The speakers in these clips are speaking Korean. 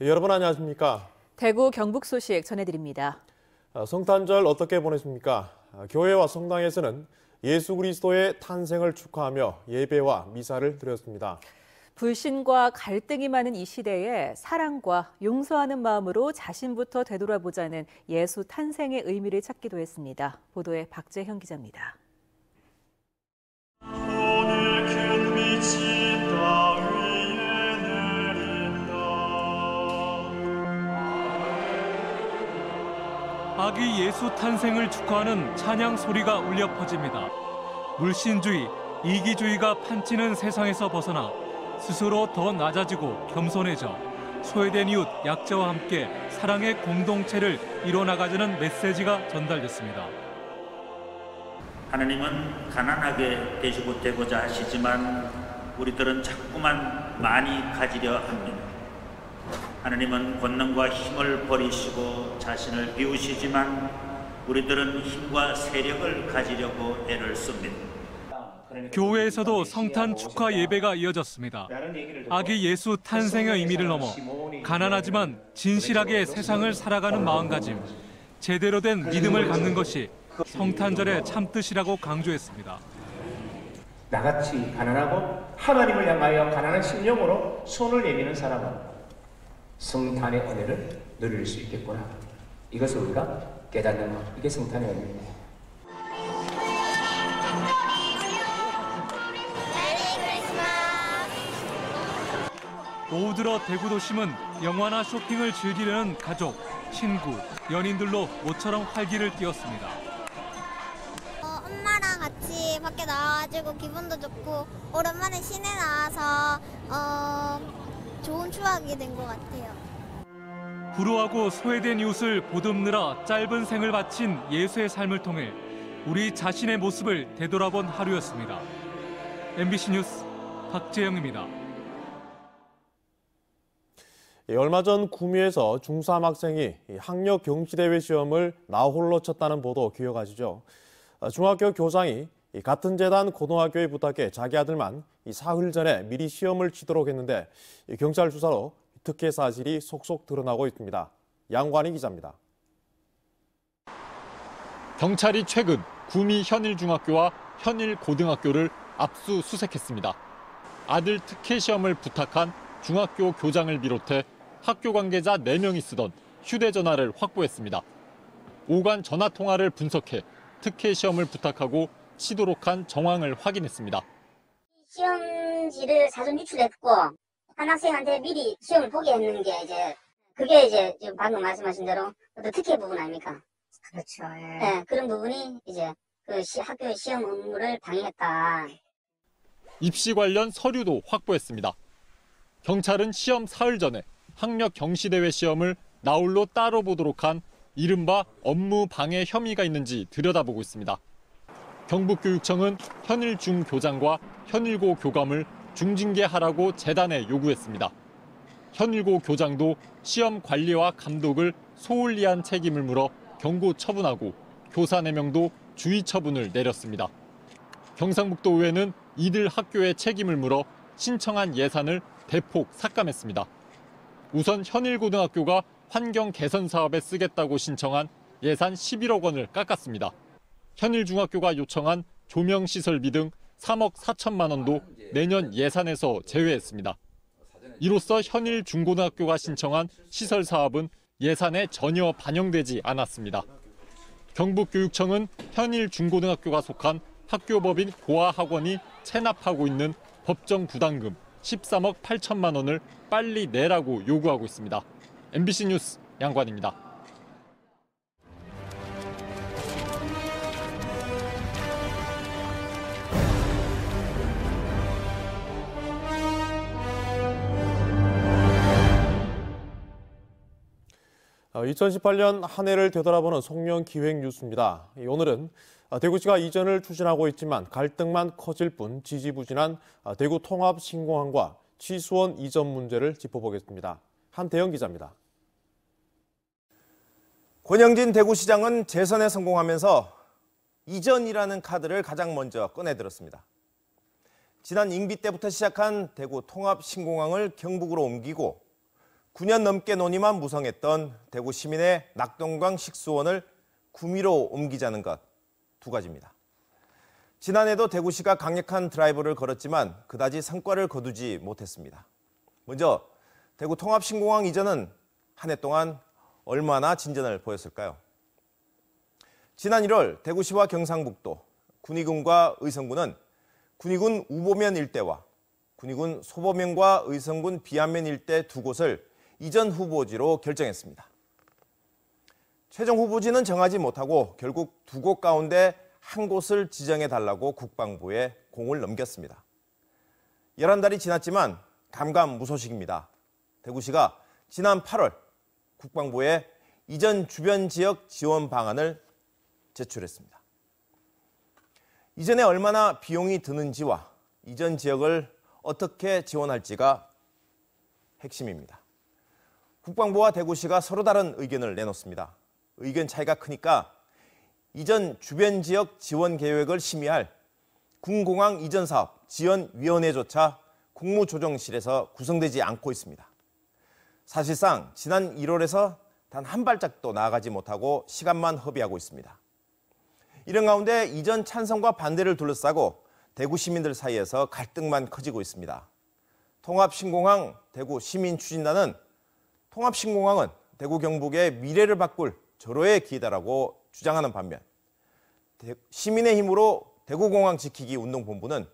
여러분 안녕하십니까? 대구 경북 소식 전해드립니다. 성탄절 어떻게 보내십니까? 교회와 성당에서는 예수 그리스도의 탄생을 축하하며 예배와 미사를 드렸습니다. 불신과 갈등이 많은 이 시대에 사랑과 용서하는 마음으로 자신부터 되돌아보자는 예수 탄생의 의미를 찾기도 했습니다. 보도에 박재형 기자입니다. 오늘 큰 빛이 땅 위에 내린다. 아기 예수 탄생을 축하하는 찬양 소리가 울려 퍼집니다. 물신주의, 이기주의가 판치는 세상에서 벗어나 스스로 더 낮아지고 겸손해져 소외된 이웃, 약자와 함께 사랑의 공동체를 이뤄나가자는 메시지가 전달됐습니다. 하나님은 가난하게 되고자 하시지만 우리들은 자꾸만 많이 가지려 합니다. 하나님은 권능과 힘을 버리시고 자신을 비우시지만 우리들은 힘과 세력을 가지려고 애를 씁니다. 교회에서도 성탄 축하 예배가 이어졌습니다. 아기 예수 탄생의 의미를 넘어 가난하지만 진실하게 세상을 살아가는 마음가짐, 제대로 된 믿음을 갖는 것이 성탄절의 참뜻이라고 강조했습니다. 나같이 가난하고 하나님을 향하여 가난한 심령으로 손을 내미는 사람은 성탄의 은혜를 누릴 수 있겠구나. 이것을 우리가 깨닫는 것, 이게 성탄의 의미입니다. 오후 들어 대구 도심은 영화나 쇼핑을 즐기려는 가족, 친구, 연인들로 모처럼 활기를 띄웠습니다. 엄마랑 같이 밖에 나와가지고 기분도 좋고 오랜만에 시내 나와서 좋은 추억이 된 것 같아요. 불우하고 소외된 이웃을 보듬느라 짧은 생을 바친 예수의 삶을 통해 우리 자신의 모습을 되돌아본 하루였습니다. MBC 뉴스 박재영입니다. 얼마 전 구미에서 중3 학생이 학력 경시대회 시험을 나홀로 쳤다는 보도 기억하시죠? 중학교 교장이 같은 재단 고등학교에 부탁해 자기 아들만 사흘 전에 미리 시험을 치도록 했는데 경찰 수사로 특혜 사실이 속속 드러나고 있습니다. 양관희 기자입니다. 경찰이 최근 구미 현일중학교와 현일고등학교를 압수수색했습니다. 아들 특혜 시험을 부탁한 중학교 교장을 비롯해 학교 관계자 4명이 쓰던 휴대전화를 확보했습니다. 오간 전화통화를 분석해 특혜 시험을 부탁하고 치도록 한 정황을 확인했습니다. 시험지를 사전 유출했고 한 학생한테 미리 시험을 보게 했는 게 그게 지금 방금 말씀하신 대로 어떤 특혜 부분 아닙니까? 그렇죠. 예. 네, 그런 부분이 그 학교의 시험 업무를 방해했다. 입시 관련 서류도 확보했습니다. 경찰은 시험 사흘 전에 학력 경시대회 시험을 나홀로 따로 보도록 한 이른바 업무 방해 혐의가 있는지 들여다보고 있습니다. 경북교육청은 현일중 교장과 현일고 교감을 중징계하라고 재단에 요구했습니다. 현일고 교장도 시험 관리와 감독을 소홀히 한 책임을 물어 경고 처분하고 교사 4명도 주의 처분을 내렸습니다. 경상북도의회는 이들 학교의 책임을 물어 신청한 예산을 대폭 삭감했습니다. 우선 현일고등학교가 환경 개선 사업에 쓰겠다고 신청한 예산 11억 원을 깎았습니다. 현일중학교가 요청한 조명시설비 등 3억 4천만 원도 내년 예산에서 제외했습니다. 이로써 현일중고등학교가 신청한 시설 사업은 예산에 전혀 반영되지 않았습니다. 경북교육청은 현일중고등학교가 속한 학교법인 고아학원이 체납하고 있는 법정 부담금 13억 8천만 원을 빨리 내라고 요구하고 있습니다. MBC 뉴스 양관입니다. (2018년) 한 해를 되돌아보는 송년기획 뉴스입니다. 오늘은 대구시가 이전을 추진하고 있지만 갈등만 커질 뿐 지지부진한 대구 통합 신공항과 취수원 이전 문제를 짚어보겠습니다. 한태영 기자입니다. 권영진 대구시장은 재선에 성공하면서 이전이라는 카드를 가장 먼저 꺼내들었습니다. 지난 임기 때부터 시작한 대구 통합 신공항을 경북으로 옮기고 9년 넘게 논의만 무성했던 대구 시민의 낙동강 식수원을 구미로 옮기자는 것 두 가지입니다. 지난해도 대구시가 강력한 드라이브를 걸었지만 그다지 성과를 거두지 못했습니다. 먼저 대구 통합신공항 이전은 한 해 동안 얼마나 진전을 보였을까요? 지난 1월 대구시와 경상북도, 군위군과 의성군은 군위군 우보면 일대와 군위군 소보면과 의성군 비안면 일대 두 곳을 이전 후보지로 결정했습니다. 최종 후보지는 정하지 못하고 결국 두 곳 가운데 한 곳을 지정해달라고 국방부에 공을 넘겼습니다. 11달이 지났지만 감감무소식입니다. 대구시가 지난 8월 국방부에 이전 주변 지역 지원 방안을 제출했습니다. 이전에 얼마나 비용이 드는지와 이전 지역을 어떻게 지원할지가 핵심입니다. 국방부와 대구시가 서로 다른 의견을 내놓습니다. 의견 차이가 크니까 이전 주변 지역 지원 계획을 심의할 군공항 이전 사업 지원위원회조차 국무조정실에서 구성되지 않고 있습니다. 사실상 지난 1월에서 단 한 발짝도 나아가지 못하고 시간만 허비하고 있습니다. 이런 가운데 이전 찬성과 반대를 둘러싸고 대구 시민들 사이에서 갈등만 커지고 있습니다. 통합신공항 대구 시민추진단은 통합신공항은 대구 경북의 미래를 바꿀 절호의 기회다라고 주장하는 반면 시민의 힘으로 대구공항 지키기 운동본부는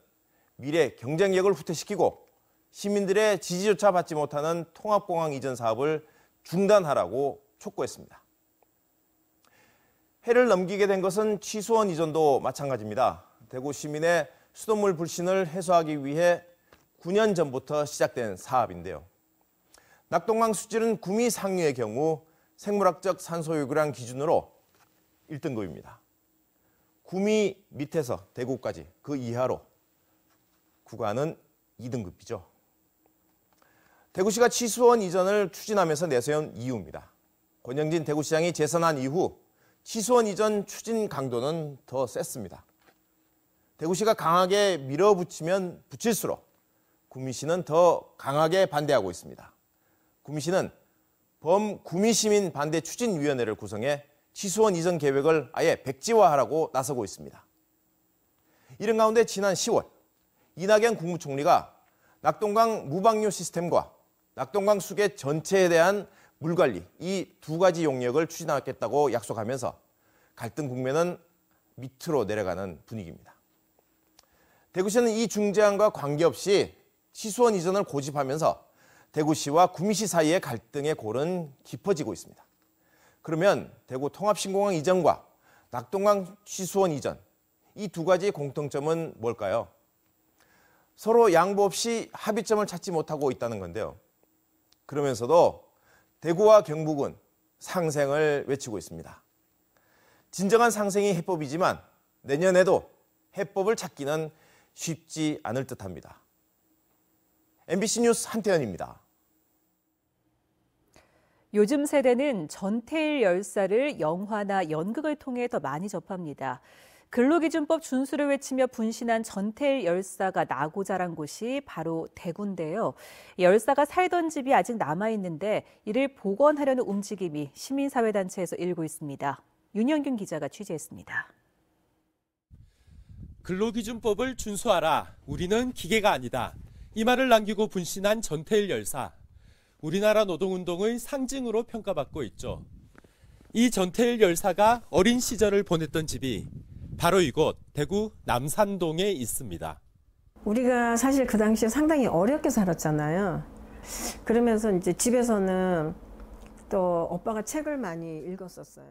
미래 경쟁력을 후퇴시키고 시민들의 지지조차 받지 못하는 통합공항 이전 사업을 중단하라고 촉구했습니다. 해를 넘기게 된 것은 취수원 이전도 마찬가지입니다. 대구 시민의 수돗물 불신을 해소하기 위해 9년 전부터 시작된 사업인데요. 낙동강 수질은 구미 상류의 경우 생물학적 산소요구량 기준으로 1등급입니다. 구미 밑에서 대구까지 그 이하로 구간은 2등급이죠. 대구시가 취수원 이전을 추진하면서 내세운 이유입니다. 권영진 대구시장이 재선한 이후 취수원 이전 추진 강도는 더 셌습니다. 대구시가 강하게 밀어붙이면 붙일수록 구미시는 더 강하게 반대하고 있습니다. 구미시는 범구미시민 반대 추진위원회를 구성해 취수원 이전 계획을 아예 백지화하라고 나서고 있습니다. 이런 가운데 지난 10월 이낙연 국무총리가 낙동강 무방류 시스템과 낙동강 수계 전체에 대한 물관리 이 두 가지 용역을 추진하겠다고 약속하면서 갈등 국면은 밑으로 내려가는 분위기입니다. 대구시는 이 중재안과 관계없이 취수원 이전을 고집하면서 대구시와 구미시 사이의 갈등의 골은 깊어지고 있습니다. 그러면 대구 통합신공항 이전과 낙동강 취수원 이전 이 두 가지 공통점은 뭘까요? 서로 양보 없이 합의점을 찾지 못하고 있다는 건데요. 그러면서도 대구와 경북은 상생을 외치고 있습니다. 진정한 상생이 해법이지만 내년에도 해법을 찾기는 쉽지 않을 듯합니다. MBC 뉴스 한태현입니다. 요즘 세대는 전태일 열사를 영화나 연극을 통해 더 많이 접합니다. 근로기준법 준수를 외치며 분신한 전태일 열사가 나고 자란 곳이 바로 대구인데요. 열사가 살던 집이 아직 남아있는데 이를 복원하려는 움직임이 시민사회단체에서 일고 있습니다. 윤영균 기자가 취재했습니다. 근로기준법을 준수하라. 우리는 기계가 아니다. 이 말을 남기고 분신한 전태일 열사. 우리나라 노동운동의 상징으로 평가받고 있죠. 이 전태일 열사가 어린 시절을 보냈던 집이 바로 이곳 대구 남산동에 있습니다. 우리가 사실 그 당시에 상당히 어렵게 살았잖아요. 그러면서 이제 집에서는 또 오빠가 책을 많이 읽었었어요.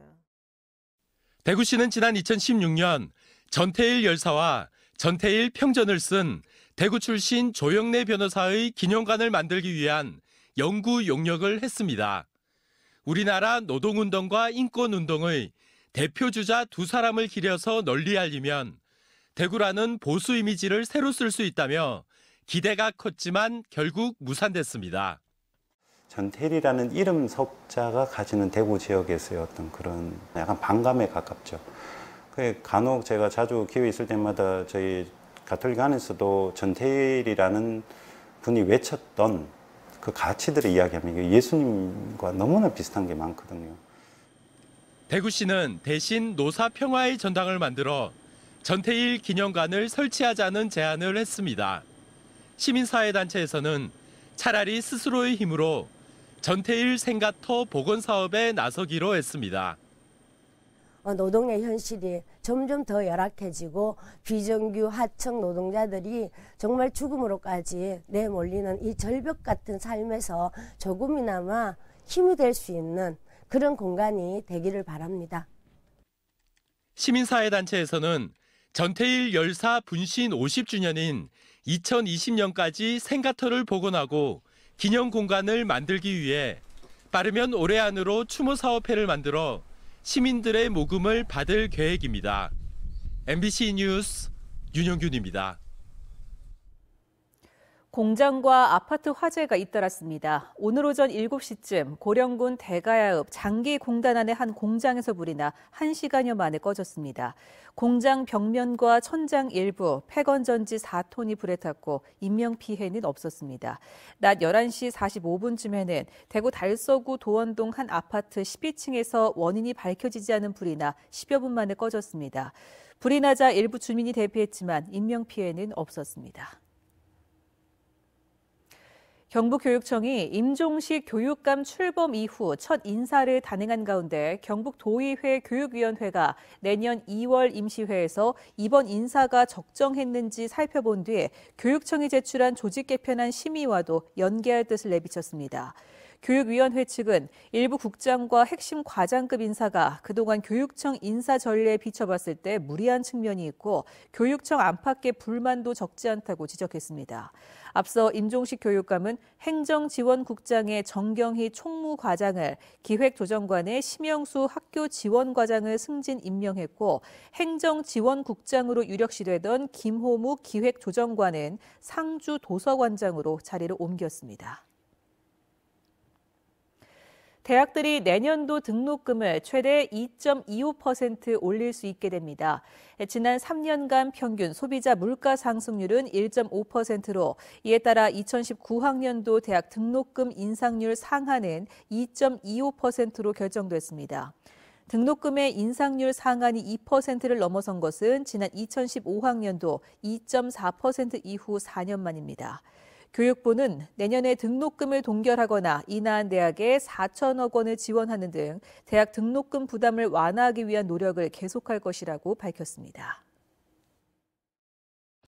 대구시는 지난 2016년 전태일 열사와 전태일 평전을 쓴 대구 출신 조영래 변호사의 기념관을 만들기 위한 연구 용역을 했습니다. 우리나라 노동운동과 인권운동의 대표주자 두 사람을 기려서 널리 알리면 대구라는 보수 이미지를 새로 쓸 수 있다며 기대가 컸지만 결국 무산됐습니다. 전태일이라는 이름 석자가 가지는 대구 지역에서의 어떤 그런 약간 반감에 가깝죠. 간혹 제가 자주 기회 있을 때마다 저희 가톨릭 안에서도 전태일이라는 분이 외쳤던 그 가치들을 이야기하면 이게 예수님과 너무나 비슷한 게 많거든요. 대구시는 대신 노사평화의 전당을 만들어 전태일 기념관을 설치하자는 제안을 했습니다. 시민사회단체에서는 차라리 스스로의 힘으로 전태일 생가터 복원 사업에 나서기로 했습니다. 노동의 현실이 점점 더 열악해지고 비정규 하청 노동자들이 정말 죽음으로까지 내몰리는 이 절벽 같은 삶에서 조금이나마 힘이 될 수 있는 그런 공간이 되기를 바랍니다. 시민사회단체에서는 전태일 열사 분신 50주년인 2020년까지 생가터를 복원하고 기념 공간을 만들기 위해 빠르면 올해 안으로 추모사업회를 만들어 시민들의 모금을 받을 계획입니다. MBC 뉴스 윤영균입니다. 공장과 아파트 화재가 잇따랐습니다. 오늘 오전 7시쯤 고령군 대가야읍 장기공단 안의 한 공장에서 불이 나 1시간여 만에 꺼졌습니다. 공장 벽면과 천장 일부, 폐건전지 4톤이 불에 탔고 인명피해는 없었습니다. 낮 11시 45분쯤에는 대구 달서구 도원동 한 아파트 12층에서 원인이 밝혀지지 않은 불이 나 10여 분 만에 꺼졌습니다. 불이 나자 일부 주민이 대피했지만 인명피해는 없었습니다. 경북교육청이 임종식 교육감 출범 이후 첫 인사를 단행한 가운데 경북도의회 교육위원회가 내년 2월 임시회에서 이번 인사가 적정했는지 살펴본 뒤 교육청이 제출한 조직 개편안 심의와도 연계할 뜻을 내비쳤습니다. 교육위원회 측은 일부 국장과 핵심 과장급 인사가 그동안 교육청 인사 전례에 비춰봤을 때 무리한 측면이 있고 교육청 안팎의 불만도 적지 않다고 지적했습니다. 앞서 임종식 교육감은 행정지원국장의 정경희 총무과장을, 기획조정관의 심영수 학교지원과장을 승진 임명했고 행정지원국장으로 유력시 되던 김호묵 기획조정관은 상주도서관장으로 자리를 옮겼습니다. 대학들이 내년도 등록금을 최대 2.25% 올릴 수 있게 됩니다. 지난 3년간 평균 소비자 물가 상승률은 1.5%로 이에 따라 2019학년도 대학 등록금 인상률 상한은 2.25%로 결정됐습니다. 등록금의 인상률 상한이 2%를 넘어선 것은 지난 2015학년도 2.4% 이후 4년 만입니다. 교육부는 내년에 등록금을 동결하거나 인하한 대학에 4천억 원을 지원하는 등 대학 등록금 부담을 완화하기 위한 노력을 계속할 것이라고 밝혔습니다.